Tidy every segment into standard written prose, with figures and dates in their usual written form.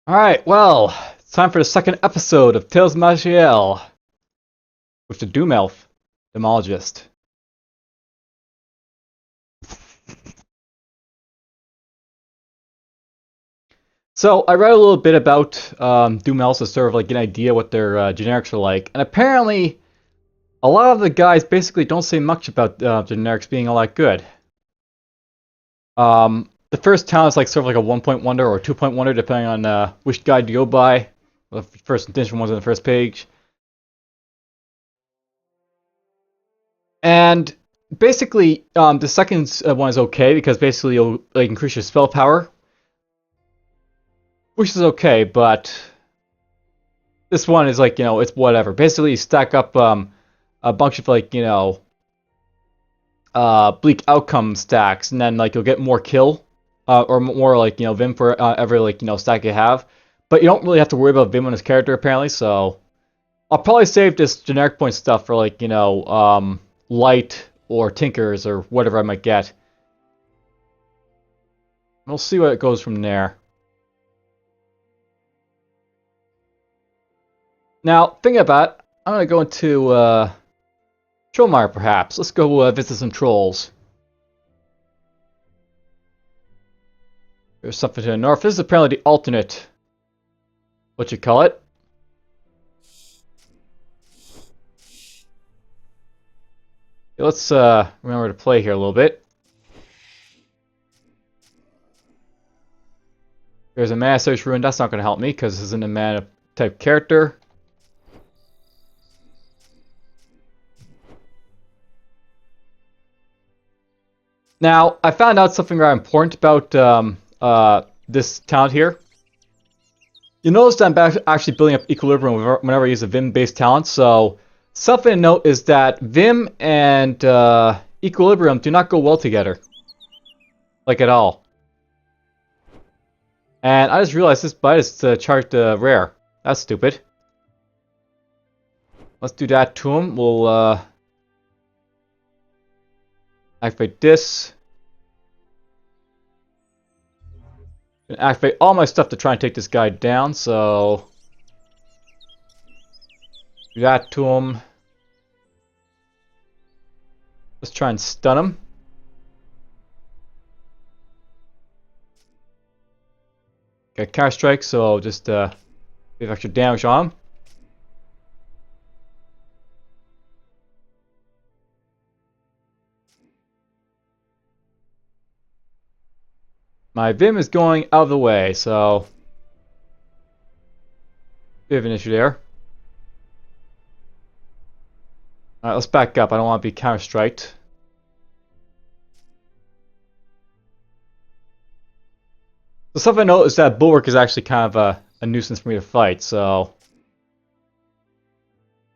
Alright, well, it's time for the second episode of Tales of Maj'Eyal with the Doomelf Demonlogist. So, I read a little bit about Doomelfs to sort of like get an idea what their generics are like, and apparently a lot of the guys basically don't say much about generics being all that good. The first town is like sort of like a 1-point wonder or 2-point wonder depending on which guide you go by. The first edition one's on the first page. And basically, the second one is okay because basically you'll like increase your spell power, which is okay. But this one is like it's whatever. Basically, you stack up a bunch of like bleak outcome stacks, and then like you'll get more kill or more like Vim for every like stack you have. But you don't really have to worry about Vim on his character apparently. So I'll probably save this generic point stuff for like light or tinkers or whatever I might get. We'll see what it goes from there. Now, thinking about it, I'm going to go into Trollmire perhaps. Let's go visit some trolls. There's something to the north. This is apparently the alternate, what you call it. Let's remember to play here a little bit. There's a mana search rune. That's not going to help me because this isn't a mana type character. Now, I found out something very important about this talent here. You notice that I'm actually building up equilibrium whenever I use a Vim-based talent. So, something to note is that Vim and equilibrium do not go well together. Like at all. And I just realized this bite is charged rare. That's stupid. Let's do that to him. We'll activate this. And activate all my stuff to try and take this guy down, so do that to him. Let's try and stun him. Got counter strike, so just give extra damage on him. My Vim is going out of the way, so bit of an issue there. Alright, let's back up. I don't want to be counter-striked. The stuff I know is that Bulwark is actually kind of a nuisance for me to fight, so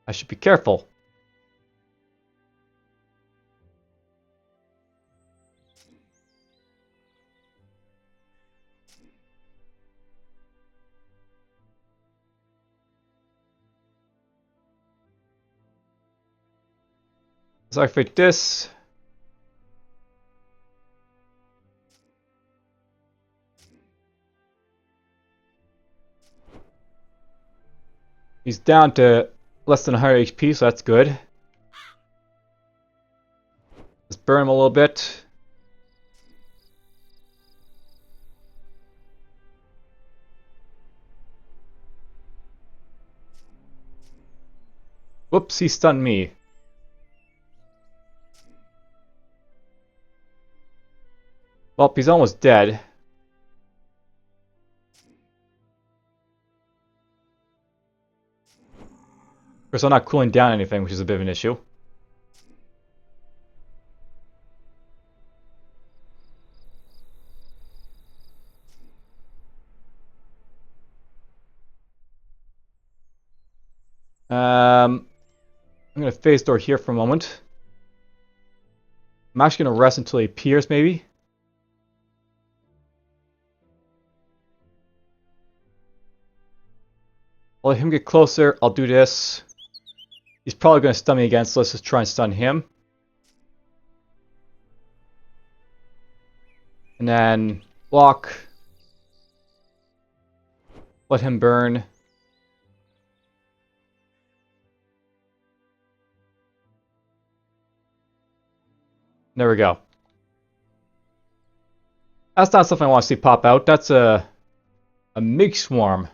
I should be careful. Let's activate this. He's down to less than 100 HP, so that's good. Let's burn him a little bit. Whoops, he stunned me. Well, he's almost dead. Of course, I'm not cooling down anything, which is a bit of an issue. I'm going to phase door here for a moment. I'm actually going to rest until he appears, maybe. I'll let him get closer. I'll do this. He's probably going to stun me again, so let's just try and stun him. And then block. Let him burn. There we go. That's not something I want to see pop out. That's a Mig Swarm.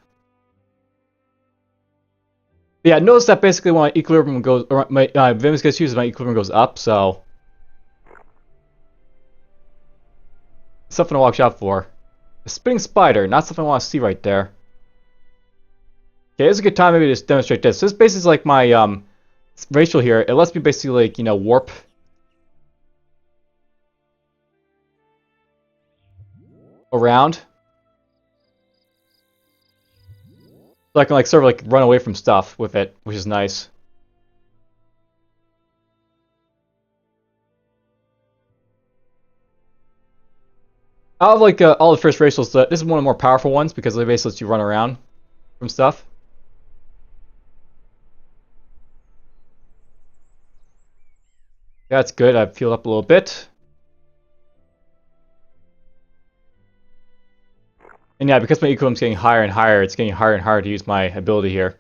But yeah, notice that basically when my equilibrium goes, or my Vims gets used, my equilibrium goes up, so something to watch out for. A spinning spider, not something I want to see right there. Okay, it's a good time maybe to demonstrate this. This basically is like my racial here. It lets me basically like, you know, warp. Around. So I can like sort of like run away from stuff with it, which is nice. Out of like all the first racials, this is one of the more powerful ones because it basically lets you run around from stuff. Yeah, that's good. I've healed up a little bit. And yeah, because my equilibrium's getting higher and higher, it's getting harder and harder to use my ability here.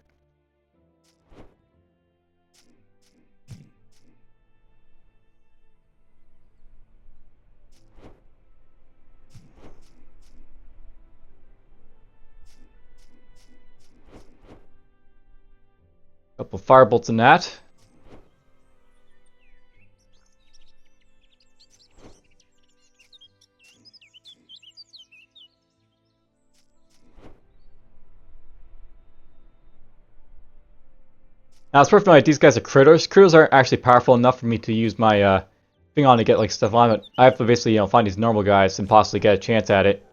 Couple firebolts in that. Now it's perfect like these guys are critters. Critters aren't actually powerful enough for me to use my thing on to get like stuff on it. I have to basically, you know, find these normal guys and possibly get a chance at it.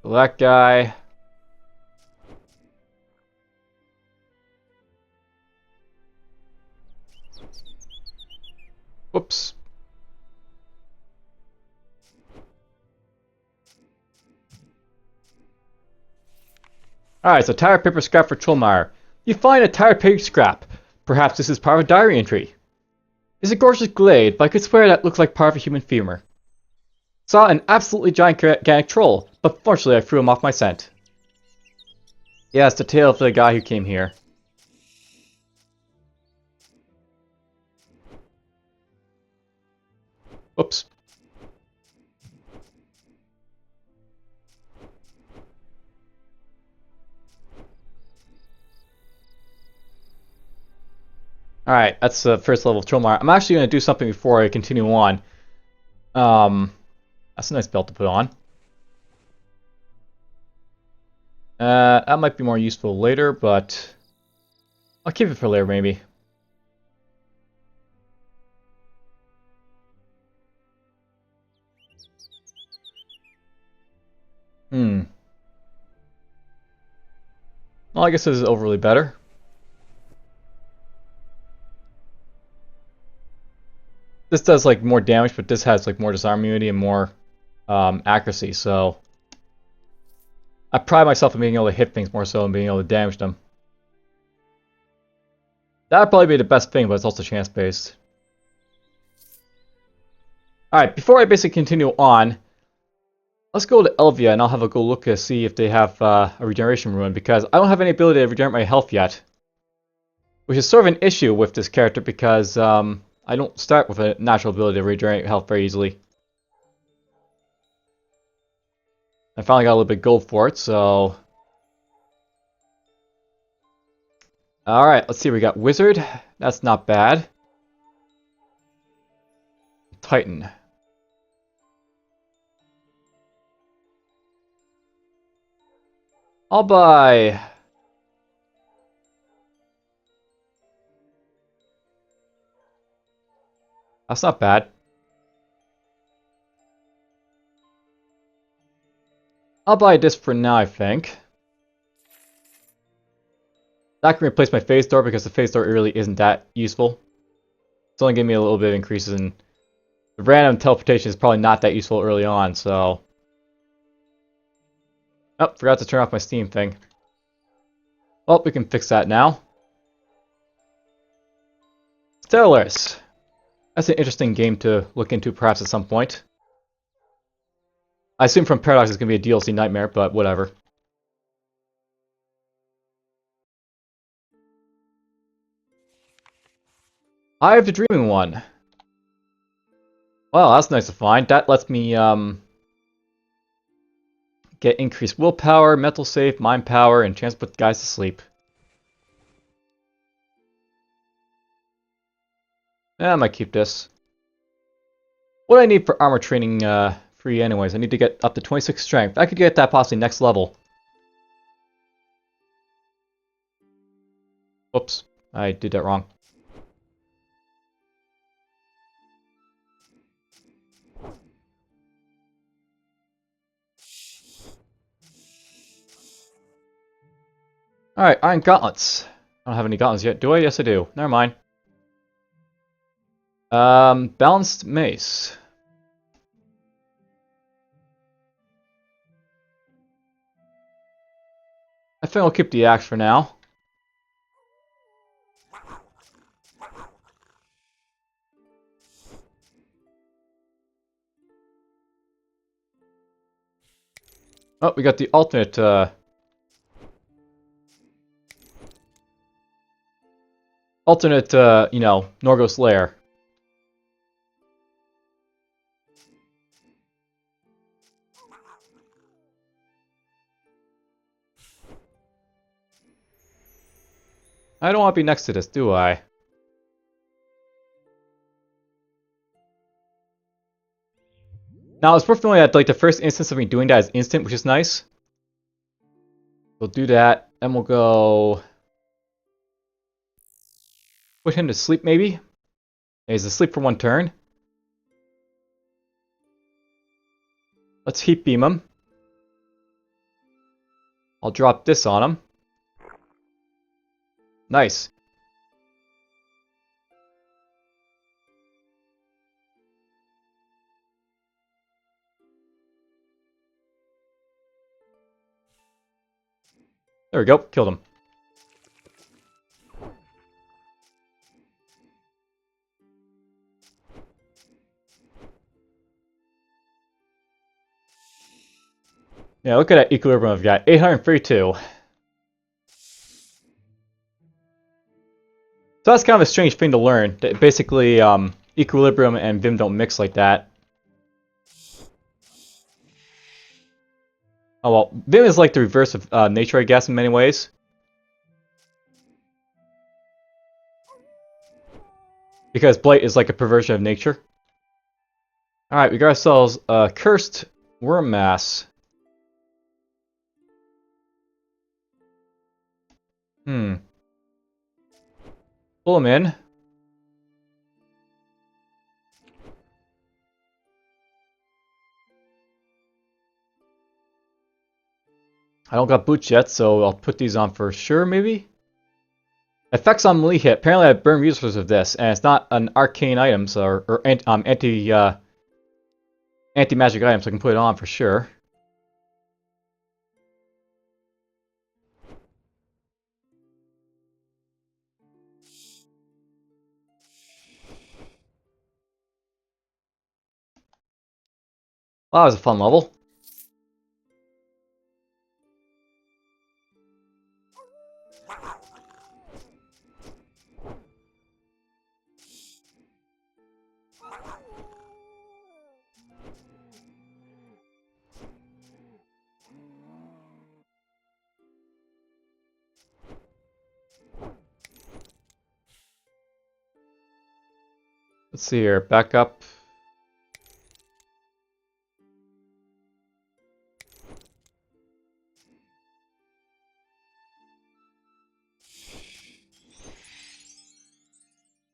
So that guy. Whoops. Alright, so tire paper scrap for Trollmire. You find a tire paper scrap. Perhaps this is part of a diary entry. It's a gorgeous glade, but I could swear that looks like part of a human femur. Saw an absolutely gigantic troll, but fortunately I threw him off my scent. Yeah, it's the tale of the guy who came here. Oops. Alright, that's the first level of Trollmire. I'm actually going to do something before I continue on. That's a nice belt to put on. That might be more useful later, but I'll keep it for later maybe. Well, I guess this is overly better. This does like more damage, but this has like more disarm immunity and more accuracy, so I pride myself on being able to hit things more so than being able to damage them. That'd probably be the best thing, but it's also chance based. Alright, before I basically continue on, let's go to Elvia and I'll have a go look to see if they have a regeneration rune, because I don't have any ability to regenerate my health yet. Which is sort of an issue with this character because I don't start with a natural ability to regenerate health very easily. I finally got a little bit of gold for it, so... Alright, let's see, we got Wizard. That's not bad. Titan. I'll buy... That's not bad. I'll buy this for now, I think. That can replace my phase door because the phase door really isn't that useful. It's only giving me a little bit of increases in... The random teleportation is probably not that useful early on, so... Oh, forgot to turn off my Steam thing. Well, we can fix that now. Stellaris. That's an interesting game to look into perhaps at some point. I assume from Paradox it's going to be a DLC nightmare, but whatever. Eye of the Dreaming One. Well, that's nice to find. That lets me get increased willpower, mental save, mind power, and chance to put guys to sleep. I might keep this. What do I need for armor training free anyways? I need to get up to 26 strength. I could get that possibly next level. Oops, I did that wrong. Alright, Iron Gauntlets. I don't have any gauntlets yet, do I? Yes, I do. Never mind. Balanced Mace. I think I'll keep the axe for now. Oh, we got the alternate, you know, Norgos lair. I don't want to be next to this, do I? Now, it's worth noting that like the first instance of me doing that is instant, which is nice. We'll do that, and we'll go put him to sleep, maybe. He's asleep for one turn. Let's heat beam him. I'll drop this on him. Nice. There we go, killed him. Yeah, look at that equilibrium I've got. 832. So that's kind of a strange thing to learn. That basically, equilibrium and Vim don't mix like that. Oh well, Vim is like the reverse of nature, I guess, in many ways. Because Blight is like a perversion of nature. Alright, we got ourselves a cursed worm mass. Pull him in. I don't got boots yet, so I'll put these on for sure, maybe? Effects on melee hit. Apparently I burn resources of this, and it's not an arcane item, so, or anti-magic item, so I can put it on for sure. Well, that was a fun level. Let's see here, back up.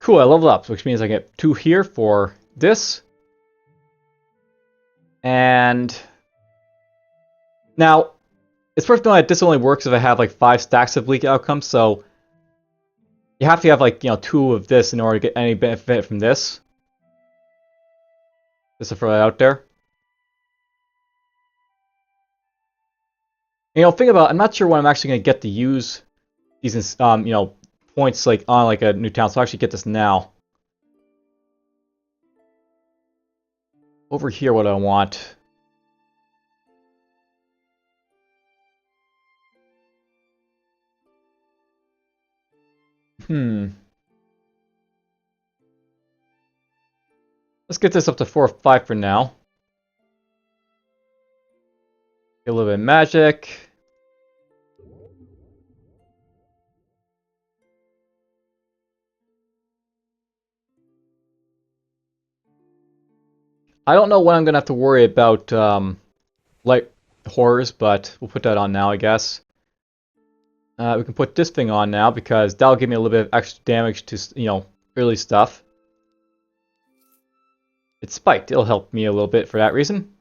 Cool, I leveled up, which means I get 2 here for this. And now, it's worth noting that this only works if I have like 5 stacks of leak outcomes, so you have to have like, you know, 2 of this in order to get any benefit from this. Just to throw that out there. You know, think about, I'm not sure when I'm actually going to get to use these, you know, points like on like a new town, so I'll actually get this now. Over here, what do I want? Let's get this up to 4 or 5 for now. Get a little bit of magic. I don't know when I'm going to have to worry about light horrors, but we'll put that on now, I guess. We can put this thing on now because that'll give me a little bit of extra damage to, you know, early stuff. It's spiked. It'll help me a little bit for that reason.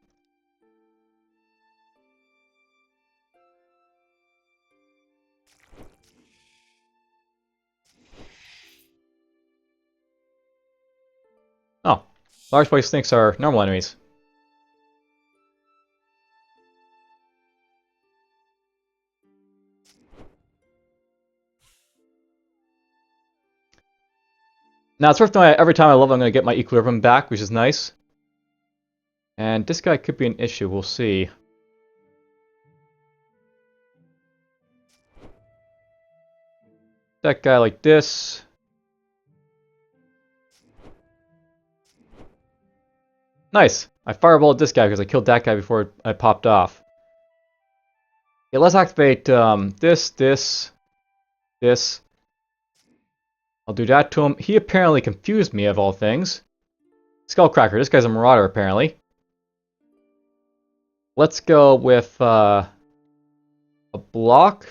Oh, large body snakes are normal enemies. Now it's worth knowing every time I level I'm going to get my equilibrium back, which is nice. And this guy could be an issue, we'll see. That guy like this. Nice! I fireballed this guy because I killed that guy before I popped off. Okay, let's activate this. I'll do that to him. He apparently confused me, of all things. Skullcracker, this guy's a marauder, apparently. Let's go with a block.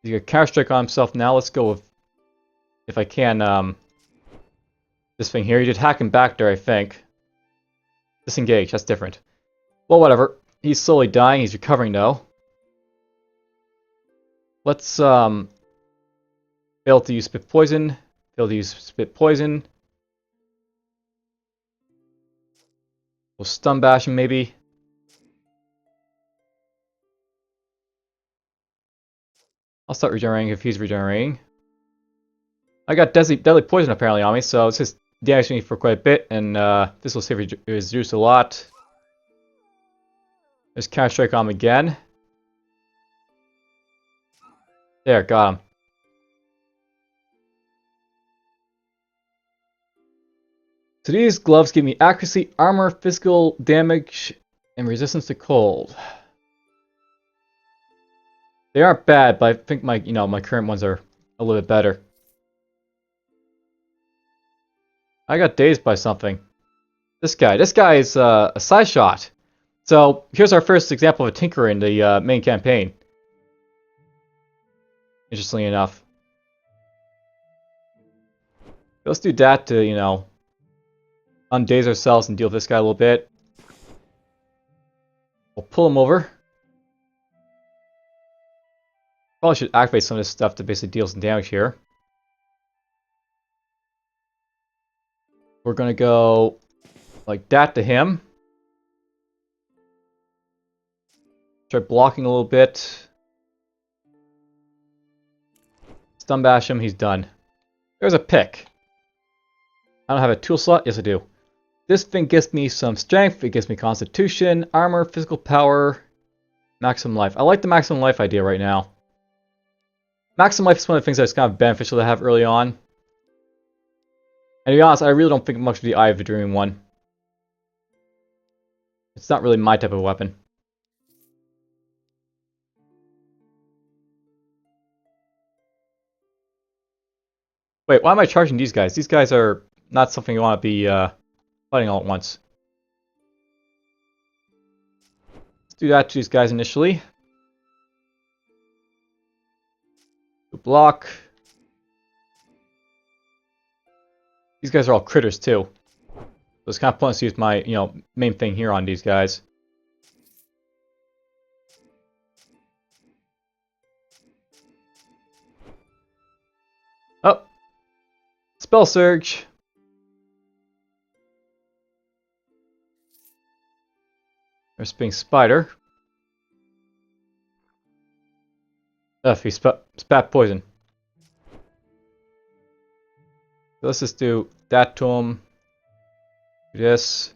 He's got counter strike on himself now. Let's go with, if I can, this thing here. He did hack him back there, I think. Disengage, that's different. Well, whatever. He's slowly dying. He's recovering, though. Let's, fail to use spit poison. Fail to use spit poison. We'll stun bash him, maybe. I'll start regenerating if he's regenerating. I got deadly poison apparently on me, so it's just damaging me for quite a bit, and this will save reduce a lot. There's counter strike on him again. There, got him. So these gloves give me accuracy, armor, physical damage, and resistance to cold. They aren't bad, but I think my, you know, my current ones are a little bit better. I got dazed by something. This guy is a side shot. So here's our first example of a tinkerer in the main campaign. Interestingly enough. Let's do that to, you know, undaze ourselves and deal with this guy a little bit. We'll pull him over. Probably should activate some of this stuff to basically deal some damage here. We're gonna go like that to him. Try blocking a little bit. Stun bash him, he's done. There's a pick. I don't have a tool slot? Yes, I do. This thing gives me some strength, it gives me constitution, armor, physical power, maximum life. I like the maximum life idea right now. Maximum life is one of the things that's kind of beneficial to have early on. And to be honest, I really don't think much of the Eye of the Dreaming one. It's not really my type of weapon. Wait, why am I charging these guys? These guys are not something you want to be fighting all at once. Let's do that to these guys initially. Block. These guys are all critters too. So it's kind of pointless to use my, you know, main thing here on these guys. Oh! Spell Surge! There's Spinning Spider. Ugh, he spat poison. So let's just do that to him. Do this.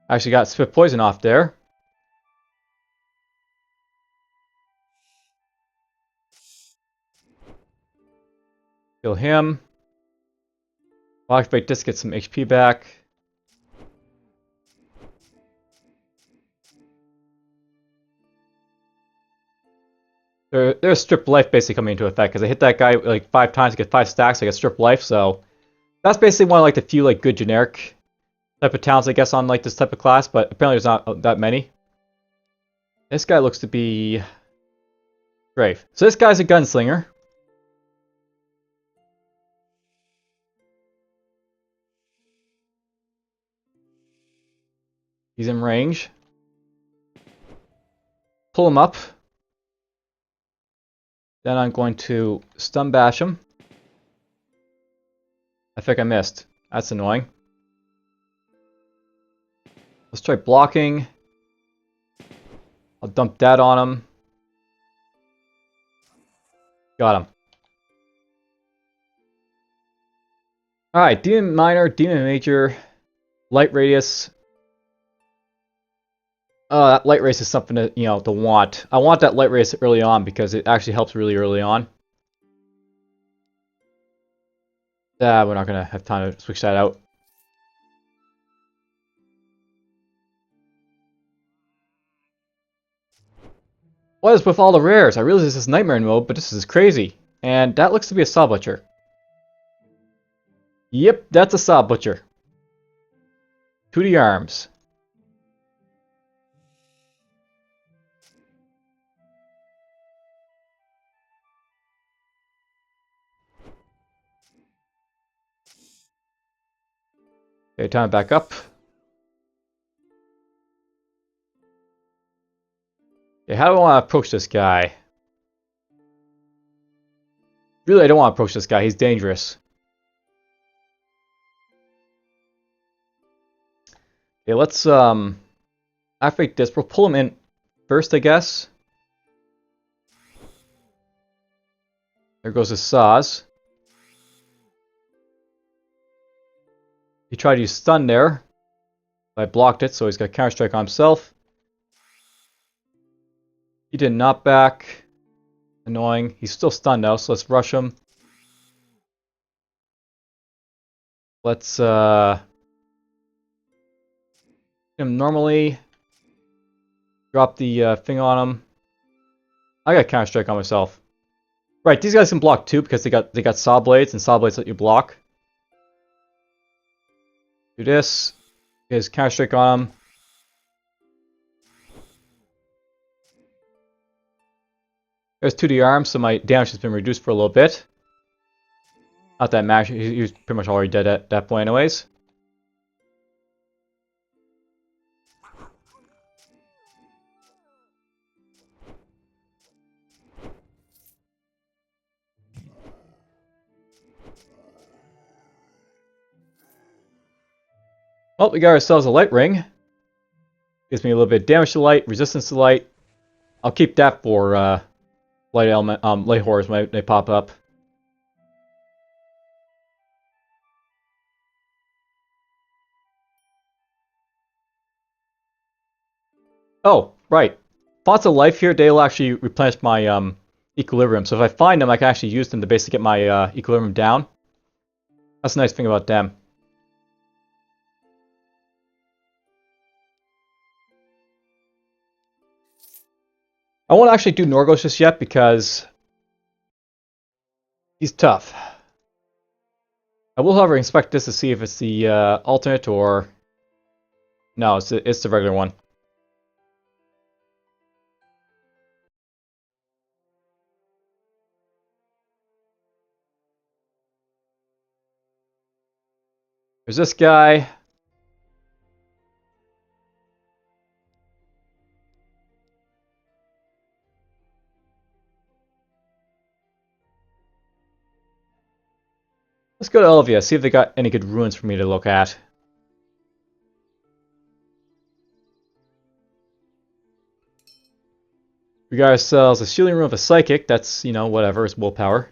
Actually got spit poison off there. Kill him. I'll activate this, get some HP back. There's strip life basically coming into effect because I hit that guy like 5 times to get 5 stacks. I get strip life, so that's basically one of like the few like good generic type of talents I guess on like this type of class, but apparently there's not that many. This guy looks to be brave. So this guy's a gunslinger. He's in range. Pull him up. Then I'm going to stun bash him. I think I missed. That's annoying. Let's try blocking. I'll dump that on him. Got him. Alright, Demon Minor, Demon Major, Light Radius. That light race is something to, to want. I want that light race early on because it actually helps really early on. We're not going to have time to switch that out. What is with all the rares? I realize this is Nightmare mode, but this is crazy. And that looks to be a Saw Butcher. Yep, that's a Saw Butcher. 2D arms. Okay, time to back up. Okay, how do I want to approach this guy? Really, I don't want to approach this guy. He's dangerous. Okay, let's activate this. We'll pull him in first, I guess. There goes his saws. He tried to use stun there. I blocked it, so he's got counter strike on himself. He did not back. Annoying. He's still stunned now, so let's rush him. Let's hit him normally. Drop the thing on him. I got counter strike on myself. Right, these guys can block too because they got saw blades, and saw blades let you block. Do this. Get his counter strike on him. There's 2D arms, so my damage has been reduced for a little bit. Not that much. He was pretty much already dead at that point anyways. Well, we got ourselves a light ring. Gives me a little bit of damage to light, resistance to light. I'll keep that for light element, light horrors when they pop up. Oh, right. Pots of life here, they'll actually replenish my equilibrium. So if I find them, I can actually use them to basically get my equilibrium down. That's the nice thing about them. I won't actually do Norgos just yet because he's tough. I will, however, inspect this to see if it's the alternate or... No, it's the regular one. There's this guy. Let's go to Elvia, see if they got any good ruins for me to look at. We got ourselves a shielding room of a psychic. That's, you know, whatever, it's willpower.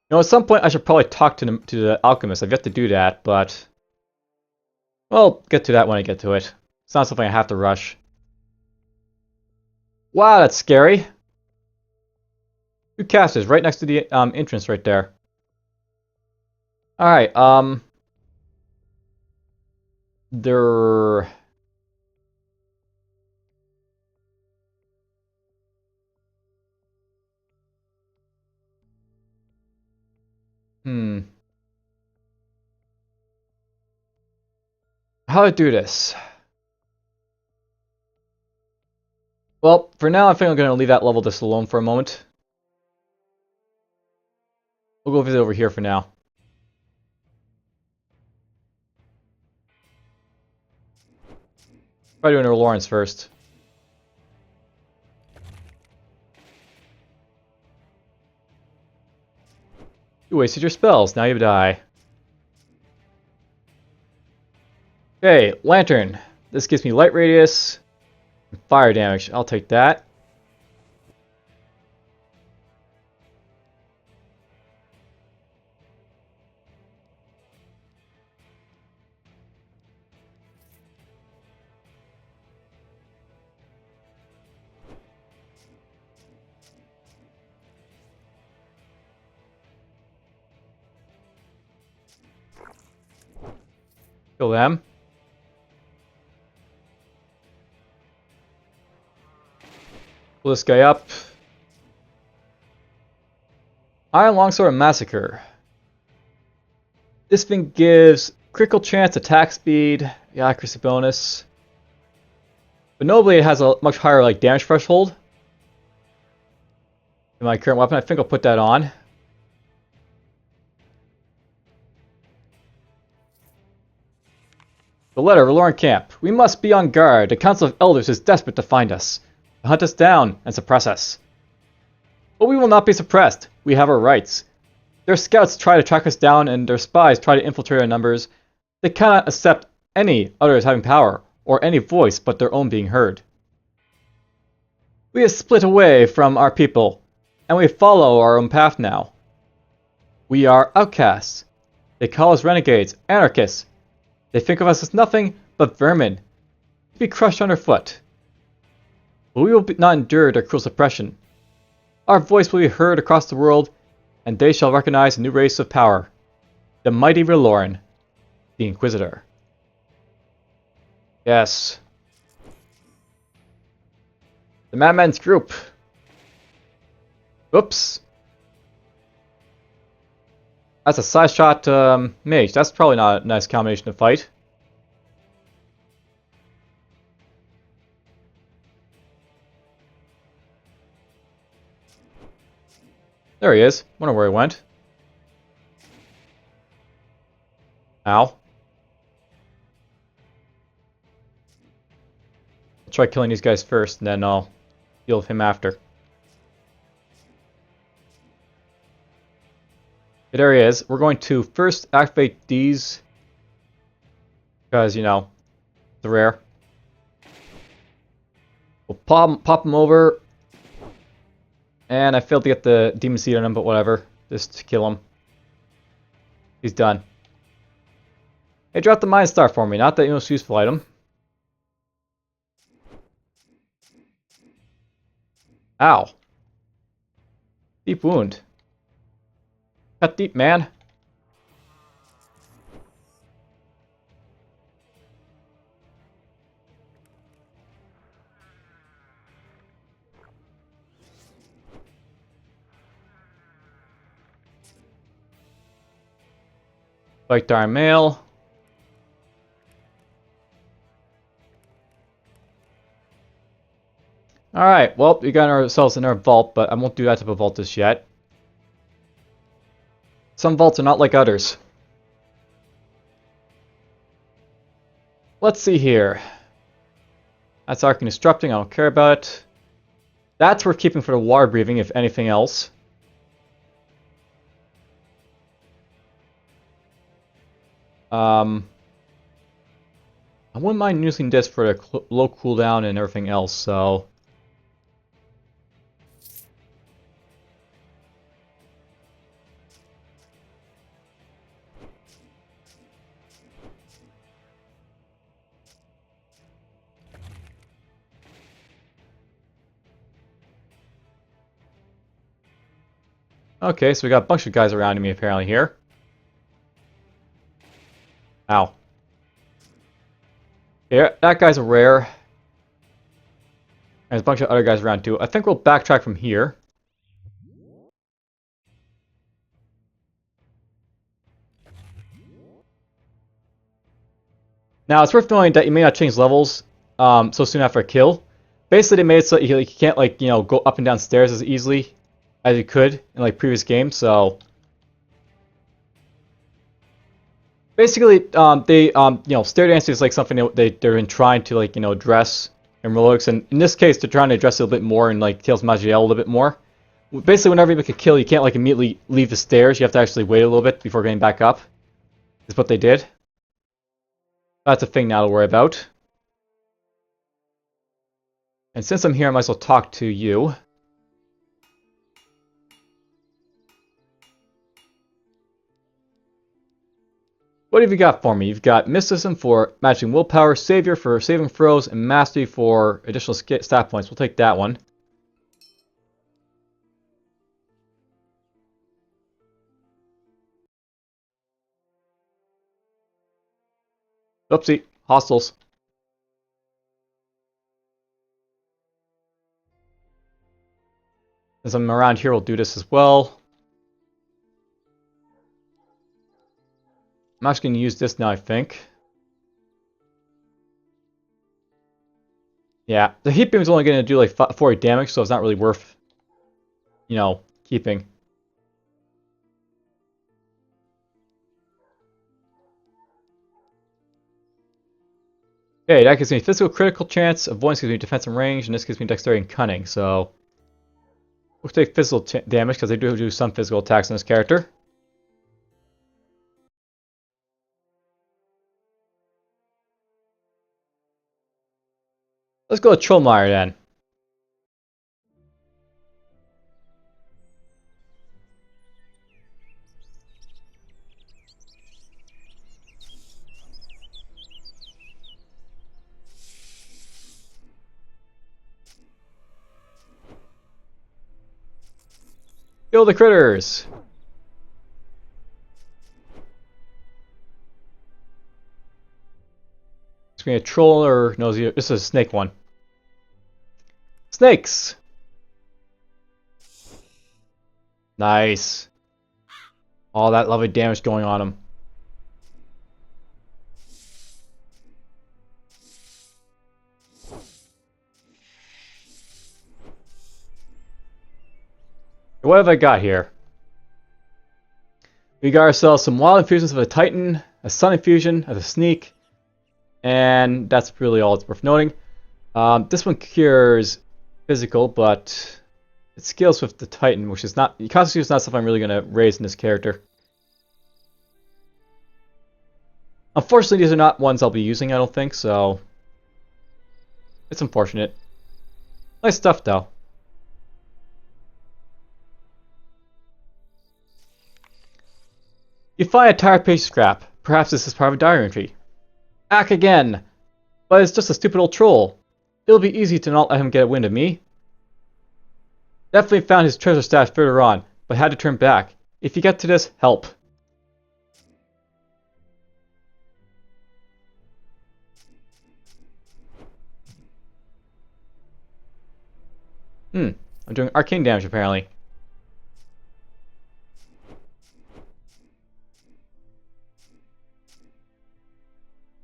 You know, at some point I should probably talk to the alchemist. I've yet to do that, but... well, get to that when I get to it. It's not something I have to rush. Wow, that's scary. 2 casters right next to the entrance right there. Alright, They're... How do I do this? Well, for now I think I'm going to leave that level just alone for a moment. We'll go visit over here for now. Try doing Lawrence first. You wasted your spells, now you die. Okay, Lantern. This gives me light radius and fire damage. I'll take that. Kill them. Pull this guy up. Iron Longsword and Massacre. This thing gives critical chance, attack speed, the accuracy bonus. But notably it has a much higher like damage threshold than my current weapon. I think I'll put that on. The letter, Roren Camp. We must be on guard. The Council of Elders is desperate to find us, to hunt us down and suppress us. But we will not be suppressed. We have our rights. Their scouts try to track us down and their spies try to infiltrate our numbers. They cannot accept any others having power, or any voice but their own being heard. We have split away from our people, and we follow our own path now. We are outcasts. They call us renegades, anarchists. They think of us as nothing but vermin, to be crushed underfoot. But we will not endure their cruel suppression. Our voice will be heard across the world, and they shall recognize a new race of power. The mighty Roren, the Inquisitor. Yes. The Madman's group. Oops. That's a side shot mage. That's probably not a nice combination to fight. There he is. Wonder where he went. Ow. I'll try killing these guys first, and then I'll deal with him after. There he is. We're going to first activate these because, you know, it's rare. We'll pop him over. And I failed to get the demon seed on him, but whatever. Just to kill him. He's done. Hey, drop the Mind Star for me. Not the most useful item. Ow. Deep wound. Cut deep, man. Like darn mail. Alright, well, we got ourselves in our vault, but I won't do that type of vault just yet. Some vaults are not like others. Let's see here. That's arcane disrupting, I don't care about it. That's worth keeping for the water breathing, if anything else. I wouldn't mind using this for the low cooldown and everything else, so... Okay, so we got a bunch of guys around me apparently here. Ow. Yeah, that guy's a rare. And there's a bunch of other guys around too. I think we'll backtrack from here. Now, it's worth knowing that you may not change levels so soon after a kill. Basically, they made it so that you can't, like, you know, go up and down stairs as easily as you could in, like, previous games, so... Basically, you know, stair dancing is, like, something they've been trying to, like, you know, address in Rolex, and in this case, they're trying to address it a little bit more in, like, Tales of Maj'Eyal a little bit more. Basically, whenever you make a kill, you can't, like, immediately leave the stairs. You have to actually wait a little bit before getting back up. Is what they did. That's a thing now to worry about. And since I'm here, I might as well talk to you. What have you got for me? You've got Mysticism for matching willpower, Savior for saving throws, and Mastery for additional stat points. We'll take that one. Oopsie. Hostiles. As I'm around here, we'll do this as well. I'm actually going to use this now, I think. Yeah, the heat beam is only going to do like 40 damage, so it's not really worth, you know, keeping. Okay, that gives me physical critical chance, avoidance gives me defense and range, and this gives me dexterity and cunning, so... We'll take physical damage, because they do some physical attacks on this character. Let's go to Trollmire then. Kill the critters! It's going to be a troll or... No, this is a snake one. Snakes! Nice. All that lovely damage going on them. What have I got here? We got ourselves some wild infusions of a Titan, a Sun infusion, as a sneak, and that's really all it's worth noting. This one cures physical, but it scales with the Titan, which is not... Constitution is not something I'm really going to raise in this character. Unfortunately, these are not ones I'll be using, I don't think, so... It's unfortunate. Nice stuff, though. You find a tired page scrap. Perhaps this is part of a diary entry. Ack again! But it's just a stupid old troll. It'll be easy to not let him get a wind of me. Definitely found his treasure stash further on, but had to turn back. If you get to this, help. I'm doing arcane damage apparently.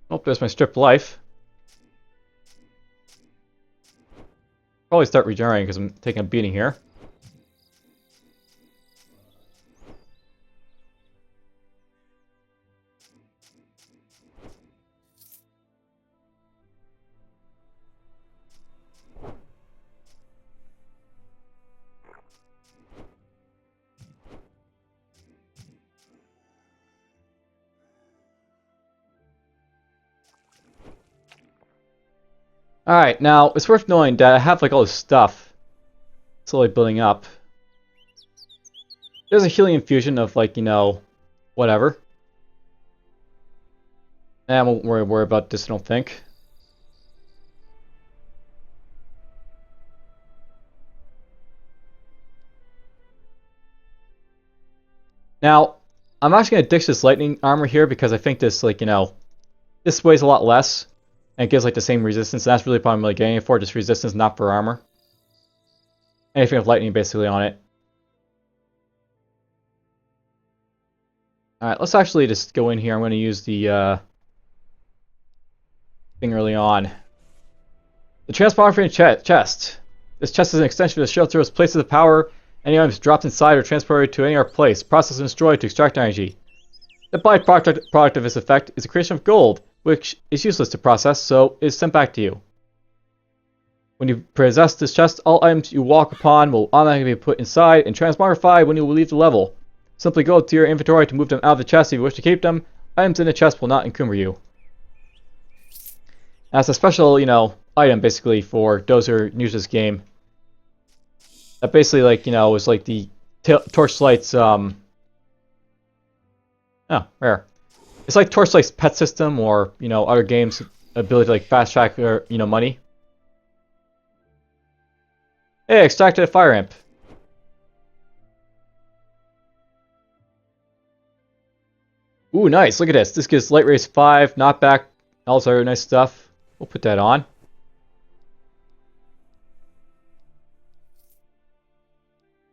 Oh, there's my stripped life. Probably start regenerating because I'm taking a beating here. Alright, now it's worth knowing that I have like all this stuff slowly building up. There's a healing infusion of like, you know, whatever. I won't worry about this, I don't think. Now, I'm actually going to ditch this lightning armor here because I think this, like, you know, this weighs a lot less. And it gives, like, the same resistance. And that's really what I'm really getting it for, just resistance, not for armor. Anything with lightning, basically, on it. Alright, let's actually just go in here. I'm going to use the thing early on. The transponding chest. This chest is an extension of the shelter of places of power. Any items dropped inside or transported to any other place, processed and destroyed to extract energy. The byproduct of this effect is the creation of gold, which is useless to process, so is sent back to you. When you possess this chest, all items you walk upon will automatically be put inside and transmogrified when you leave the level. Simply go to your inventory to move them out of the chest if you wish to keep them. Items in the chest will not encumber you. That's a special, you know, item basically for those who are new to this game. That basically, like, you know, is like the Torchlight's, oh, rare. It's like Torchlight's pet system or, you know, other games' ability to, like, fast track or, you know, money. Hey, extracted a fire imp. Ooh, nice. Look at this. This gives light race 5, knockback, all this other nice stuff. We'll put that on.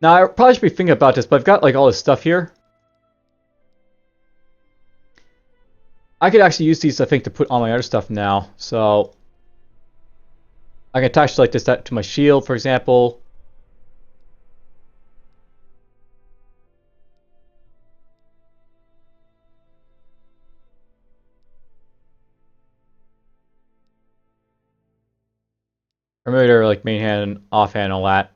Now, I probably should be thinking about this, but I've got, like, all this stuff here. I could actually use these, I think, to put on my other stuff now. So, I can attach, like, this to my shield, for example. Or maybe they're, like, main hand and offhand and all that.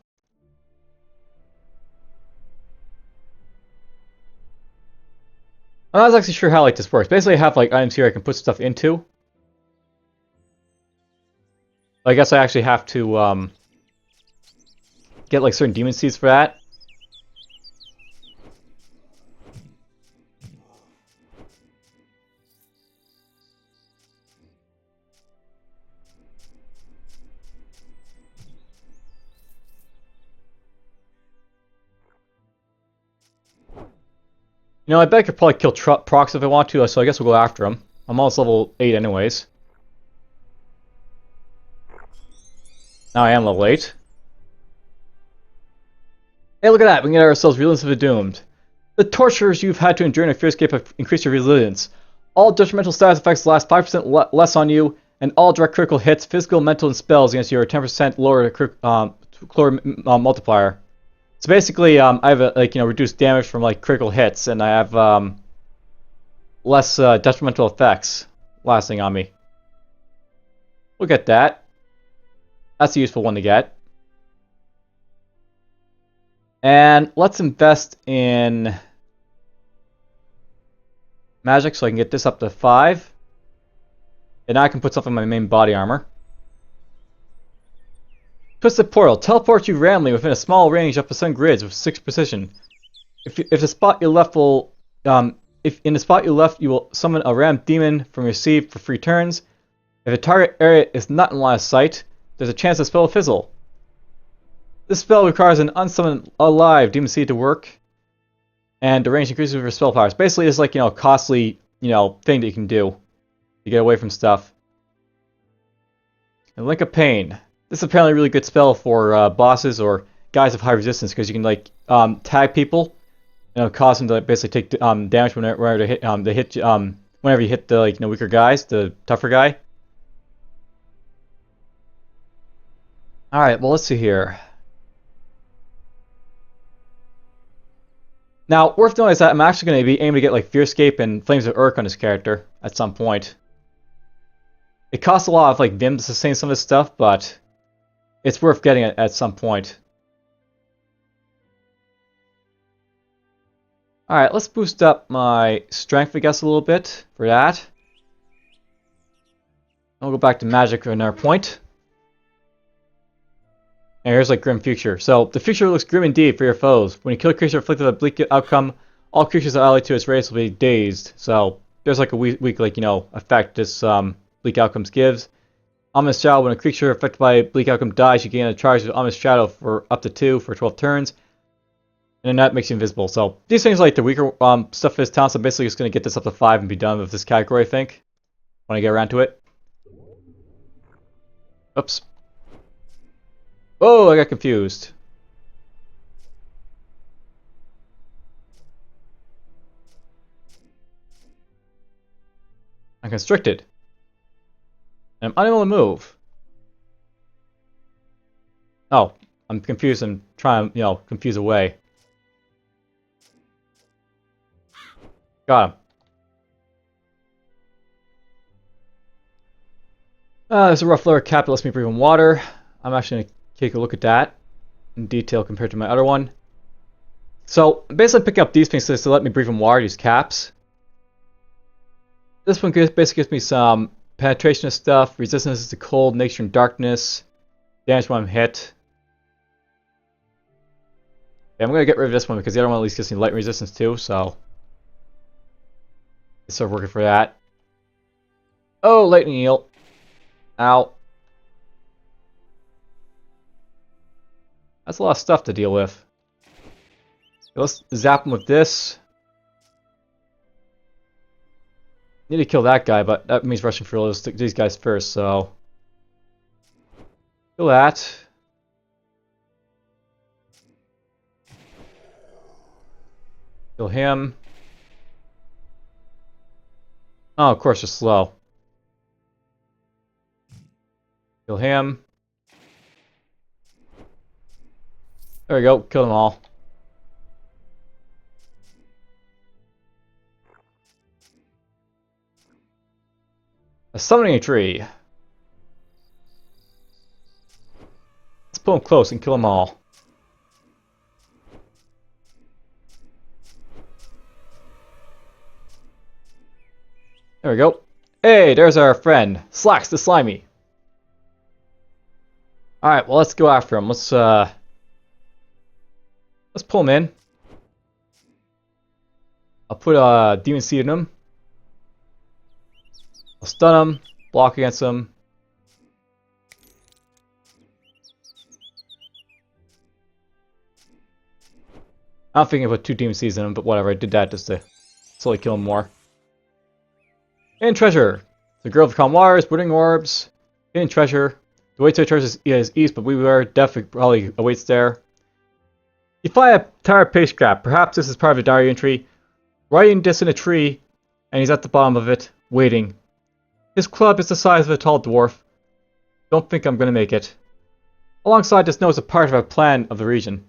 I'm not actually sure how like this works. Basically, I have like items here I can put stuff into. I guess I actually have to get like certain demon seeds for that. You know, I bet I could probably kill Prox if I want to, so I guess we'll go after him. I'm almost level 8 anyways. Now I am level 8. Hey, look at that! We can get ourselves Resilience of the Doomed. The tortures you've had to endure in a fierce escape have increased your resilience. All detrimental status effects last 5% less on you, and all direct critical hits, physical, mental, and spells against you are 10% lower multiplier. So basically, I have a, like, you know, reduced damage from like critical hits, and I have less detrimental effects lasting on me. We'll get that. That's a useful one to get. And let's invest in magic so I can get this up to 5. And now I can put stuff in my main body armor. Twisted Portal. Teleport you randomly within a small range up to 7 grids with 6 precision. If the spot you left will, if in the spot you left, you will summon a random demon from your seed for 3 turns. If the target area is not in line of sight, there's a chance the spell will fizzle. This spell requires an unsummoned alive demon seed to work, and the range increases with your spell powers. Basically, it's like, you know, a costly, you know, thing that you can do to get away from stuff. And Link of Pain. This is apparently a really good spell for bosses or guys of high resistance because you can like tag people, you know, cause them to basically take damage whenever they hit whenever you hit the, like, you know, weaker guys, the tougher guy. All right, well, let's see here. Now, worth noting is that I'm actually going to be aiming to get like Fear Escape and Flames of Urk on this character at some point. It costs a lot of like Vim to sustain some of this stuff, but it's worth getting it at some point. Alright, let's boost up my strength, I guess, a little bit for that. I'll go back to magic for another point. And here's like Grim Future. So the future looks grim indeed for your foes. When you kill a creature afflicted with a bleak outcome, all creatures allied to its race will be dazed. So there's like a weak like, you know, effect this bleak outcomes gives. Ominous Shadow. When a creature affected by bleak outcome dies, you gain a charge of Ominous Shadow for up to 2 for 12 turns. And then that makes you invisible. So these things are like the weaker stuff of his talent. So I'm basically just going to get this up to 5 and be done with this category, I think. When I get around to it. Oops. Oh, I got confused. I'm constricted. And I'm unable to move. Oh, I'm confused and trying to, you know, confuse away. Got him. There's a rough lower cap that lets me breathe in water. I'm actually going to take a look at that in detail compared to my other one. So, basically picking up these things to let me breathe in water, use caps. This one basically gives me some penetration of stuff, resistance to cold, nature and darkness, damage when I'm hit. Yeah, I'm going to get rid of this one because the other one at least gives me light resistance too, so let's start working for that. Oh, lightning eel. Ow. That's a lot of stuff to deal with. Let's zap him with this. Need to kill that guy, but that means rushing for these guys first, so kill that. Kill him. Oh, of course, they're slow. Kill him. There we go, kill them all. A summoning tree. Let's pull them close and kill them all. There we go. Hey, there's our friend, Shax the Slimy. Alright, well let's go after him. Let's pull him in. I'll put a demon seed in him. I'll stun him, block against him. I don't think I put 2 demon seeds in him, but whatever, I did that just to slowly kill him more. Hidden treasure. The Girl of Calm Waters, Withering Orbs, hidden treasure. The way to the treasure is east, but beware, death probably awaits there. You find a tired page scrap. Perhaps this is part of a diary entry. Writing this in a tree, and he's at the bottom of it, waiting. His club is the size of a tall dwarf. Don't think I'm gonna make it. Alongside this note is a part of a plan of the region.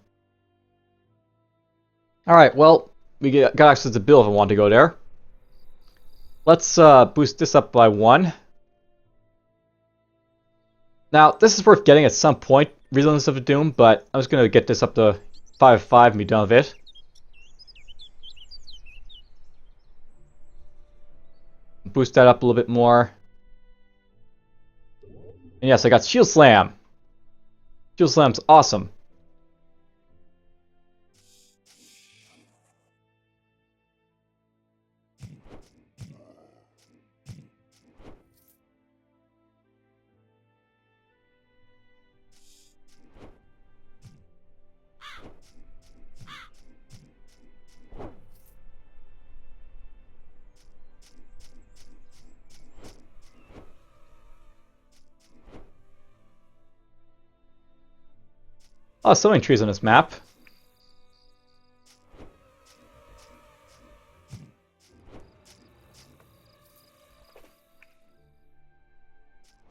Alright, well, we got access to Bill if I want to go there. Let's boost this up by 1. Now, this is worth getting at some point, Resilience of Doom, but I'm just going to get this up to 5/5 and be done with it. Boost that up a little bit more. And yes, I got Shield Slam. Shield Slam's awesome. Oh, so many trees on this map.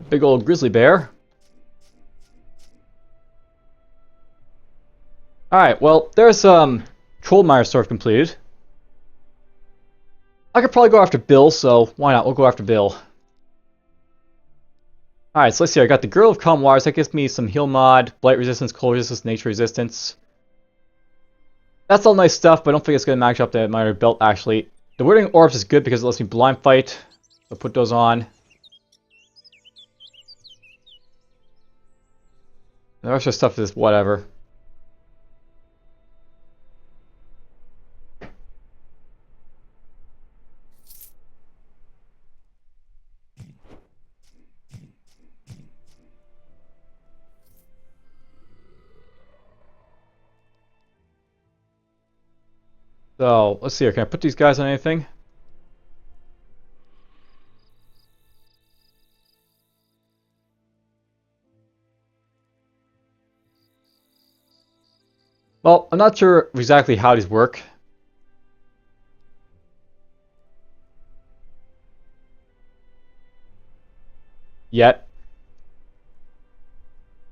Big old grizzly bear. Alright, well, there's Trollmire sort of completed. I could probably go after Bill, so why not? We'll go after Bill. Alright, so let's see. I got the Girl of Calm Waters. That gives me some heal mod, blight resistance, cold resistance, nature resistance. That's all nice stuff, but I don't think it's going to match up to my belt, actually. The Withering Orbs is good because it lets me blind fight. I'll put those on. The rest of the stuff is whatever. So, let's see here. Can I put these guys on anything? Well, I'm not sure exactly how these work. Yet.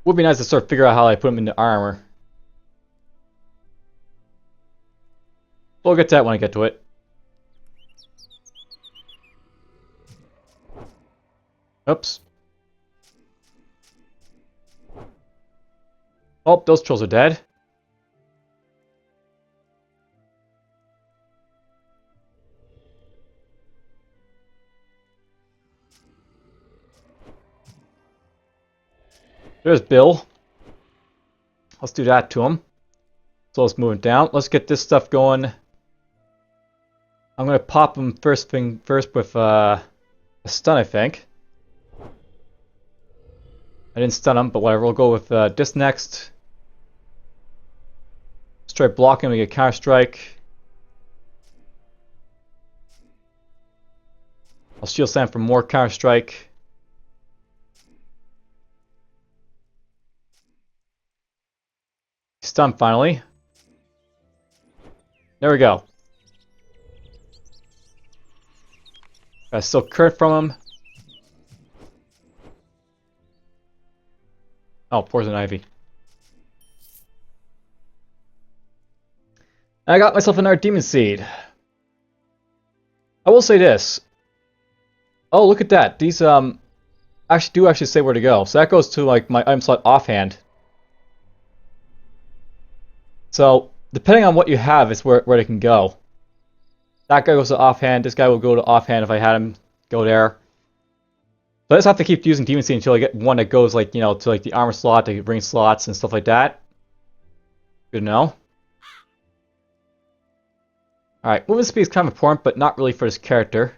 Would be nice to sort of figure out how I put them into armor. We'll get to that when I get to it. Oops. Oh, those trolls are dead. There's Bill. Let's do that to him. So let's move it down. Let's get this stuff going. I'm going to pop him first with a stun, I think. I didn't stun him, but whatever. We'll go with this next. Let's try blocking him to get counter strike. I'll shield slam for more counter strike. Stun finally. There we go. Got still current from him. Oh, poison ivy. I got myself another demon seed. I will say this. Oh, look at that. These actually say where to go. So that goes to like my item slot offhand. So depending on what you have is where they can go. That guy goes to offhand. This guy will go to offhand if I had him go there. So I just have to keep using demon seed until I get one that goes like, you know, to like the armor slot, the ring slots and stuff like that. Good to know. Alright, movement speed is kind of important, but not really for this character.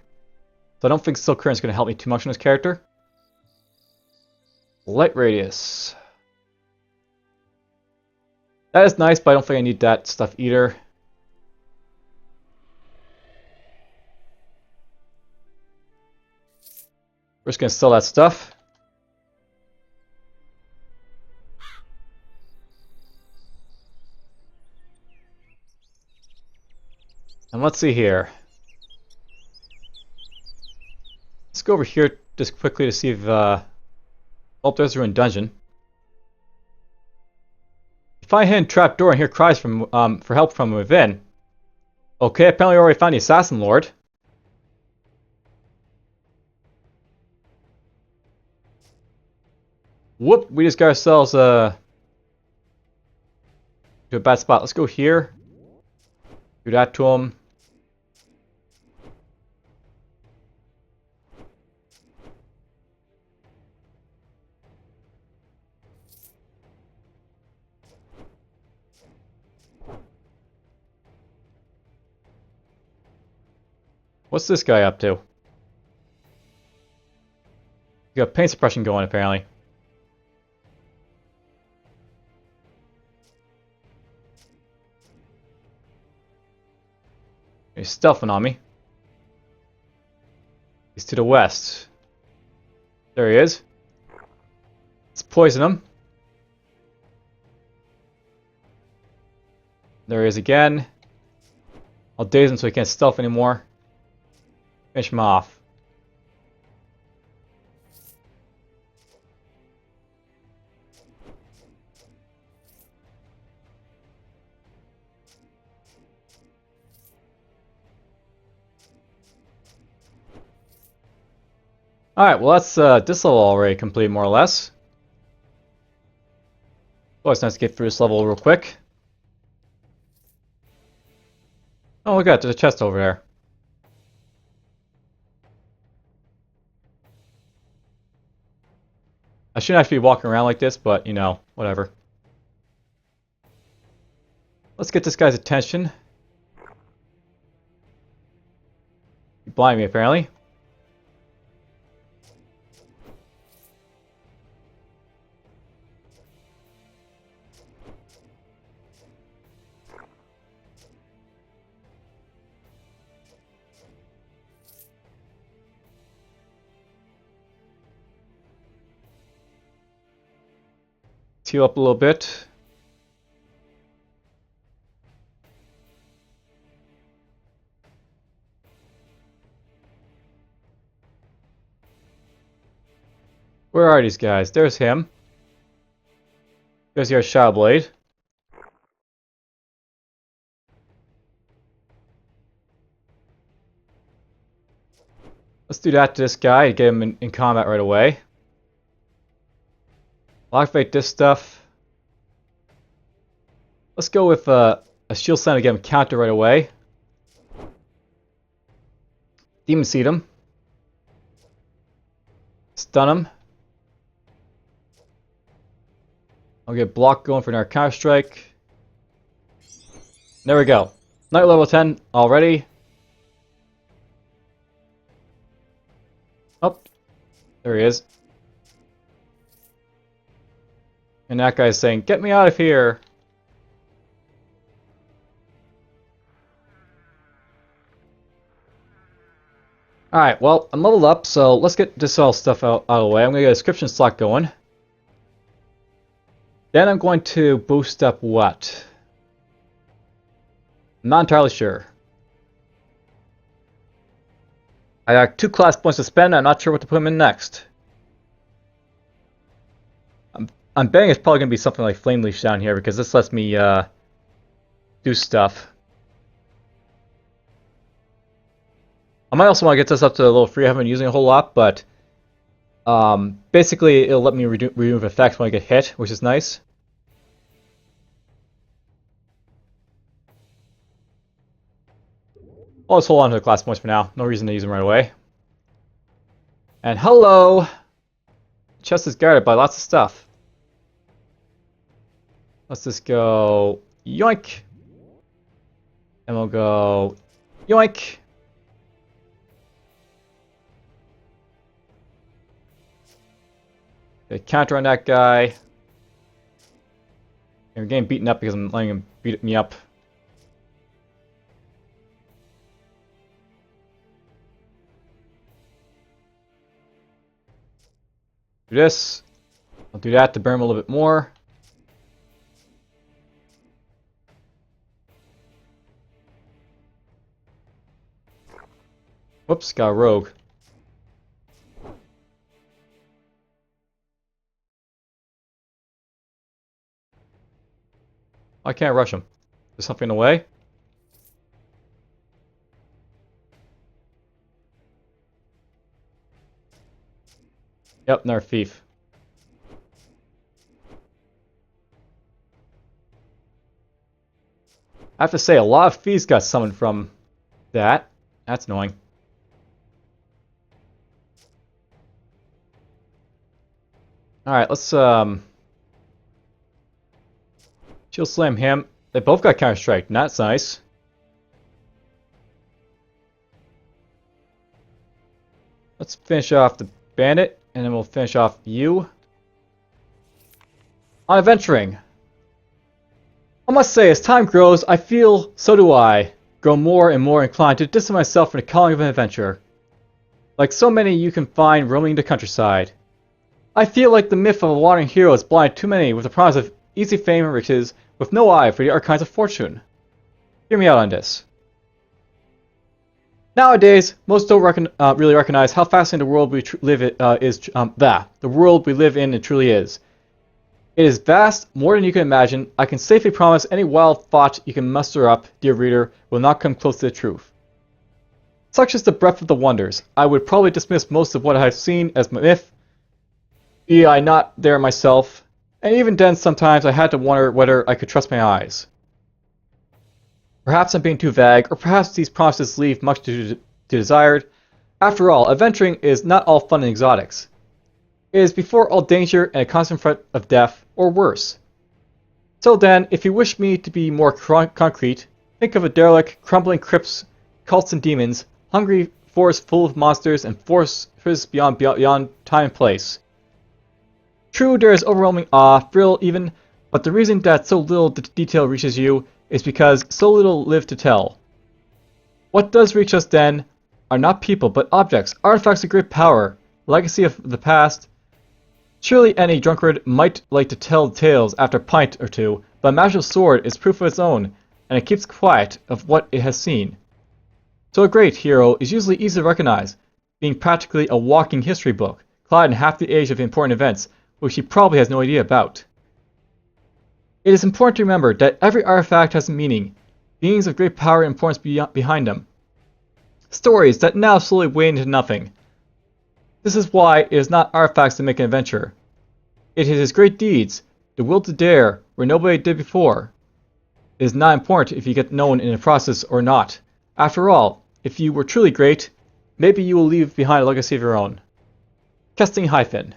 So I don't think Silk Current is going to help me too much on this character. Light Radius. That is nice, but I don't think I need that stuff either. We're just going to sell that stuff. And let's see here. Let's go over here just quickly to see if... oh, there's a ruined dungeon. If I hit a trap door and hear cries from for help from within. Okay, apparently I already found the Assassin Lord. Whoop, we just got ourselves to a bad spot. Let's go here. Do that to him. What's this guy up to? You got pain suppression going apparently. He's stealthing on me. He's to the west. There he is. Let's poison him. There he is again. I'll daze him so he can't stealth anymore. Finish him off. Alright, well that's this level already complete more or less. Oh, it's nice to get through this level real quick. Oh, look at that, there's a chest over there. I shouldn't actually be walking around like this, but, you know, whatever. Let's get this guy's attention. You blind me, apparently. Let's heal up a little bit. Where are these guys? There's him. There's your Shadow Blade. Let's do that to this guy to get him in combat right away. I'll activate this stuff. Let's go with a shield slam to get him counter right away. Demon Seed him. Stun him. I'll get block going for another counter strike. There we go. Knight level 10 already. Oh, there he is. And that guy's saying, "Get me out of here." Alright, well, I'm leveled up, so let's get this all stuff out of the way. I'm going to get a description slot going. Then I'm going to boost up what? I'm not entirely sure. I got 2 class points to spend, I'm not sure what to put them in next. I'm betting it's probably going to be something like Flame Leash down here, because this lets me do stuff. I might also want to get this up to a level 3. I haven't been using a whole lot, but basically it'll let me remove effects when I get hit, which is nice. I'll just hold on to the class points for now. No reason to use them right away. And hello! The chest is guarded by lots of stuff. Let's just go yoink. And we'll go yoink. Okay, counter on that guy. And we're getting beaten up because I'm letting him beat me up. Do this. I'll do that to burn him a little bit more. Whoops, got a rogue. I can't rush him. There's something in the way. Yep, another thief. I have to say, a lot of thieves got summoned from that. That's annoying. Alright, let's shield slam him. They both got counter strike. That's nice. Let's finish off the bandit, and then we'll finish off you. On adventuring. I must say, as time grows, I feel, so do I, grow more and more inclined to distance myself from the calling of an adventure. Like so many you can find roaming the countryside. I feel like the myth of a wandering hero has blinded too many with the promise of easy fame and riches, with no eye for the archives of fortune. Hear me out on this. Nowadays, most don't really recognize how fascinating the world we live in the world we live in truly is. It is vast, more than you can imagine. I can safely promise any wild thought you can muster up, dear reader, will not come close to the truth. Such is the breadth of the wonders. I would probably dismiss most of what I have seen as myth, be I not there myself, and even then sometimes I had to wonder whether I could trust my eyes. Perhaps I'm being too vague, or perhaps these promises leave much to desired. After all, adventuring is not all fun and exotics. It is before all danger and a constant threat of death, or worse. So then, if you wish me to be more concrete, think of a derelict, crumbling crypts, cults and demons, hungry forest full of monsters and forces beyond time and place. True, there is overwhelming awe, thrill even, but the reason that so little detail reaches you is because so little live to tell. What does reach us then are not people, but objects, artifacts of great power, legacy of the past. Surely any drunkard might like to tell tales after a pint or two, but a magical sword is proof of its own, and it keeps quiet of what it has seen. So a great hero is usually easy to recognize, being practically a walking history book, clad in half the age of important events, which he probably has no idea about. It is important to remember that every artifact has a meaning, beings of great power and importance behind them. Stories that now slowly wane into nothing. This is why it is not artifacts that make an adventure. It is his great deeds, the will to dare, where nobody did before. It is not important if you get known in the process or not. After all, if you were truly great, maybe you will leave behind a legacy of your own. Testing hyphen.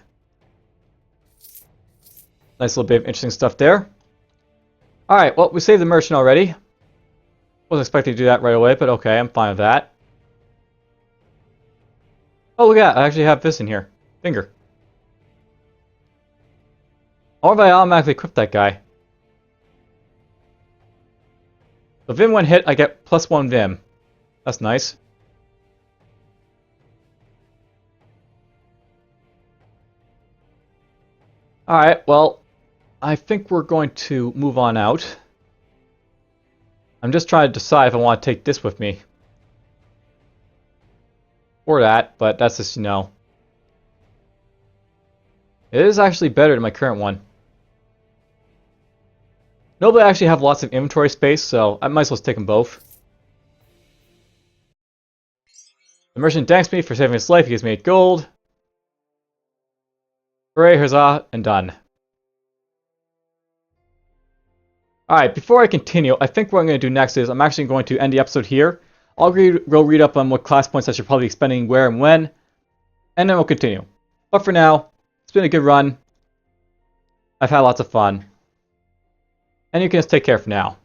Nice little bit of interesting stuff there. Alright, well, we saved the merchant already. Wasn't expecting to do that right away, but okay, I'm fine with that. Oh, look at that, I actually have this in here. Finger. Or if I automatically equip that guy. So Vim when hit, I get +1 Vim. That's nice. Alright, well, I think we're going to move on out. I'm just trying to decide if I want to take this with me. Or that, but that's just, you know. It is actually better than my current one. Nobody actually have lots of inventory space, so I might as well take them both. The merchant thanks me for saving his life. He gives me 8 gold. Hooray, huzzah, and done. Alright, before I continue, I think what I'm going to do next is I'm actually going to end the episode here. I'll go read up on what class points I should probably be spending where and when, and then we'll continue. But for now, it's been a good run. I've had lots of fun. And you can just take care for now.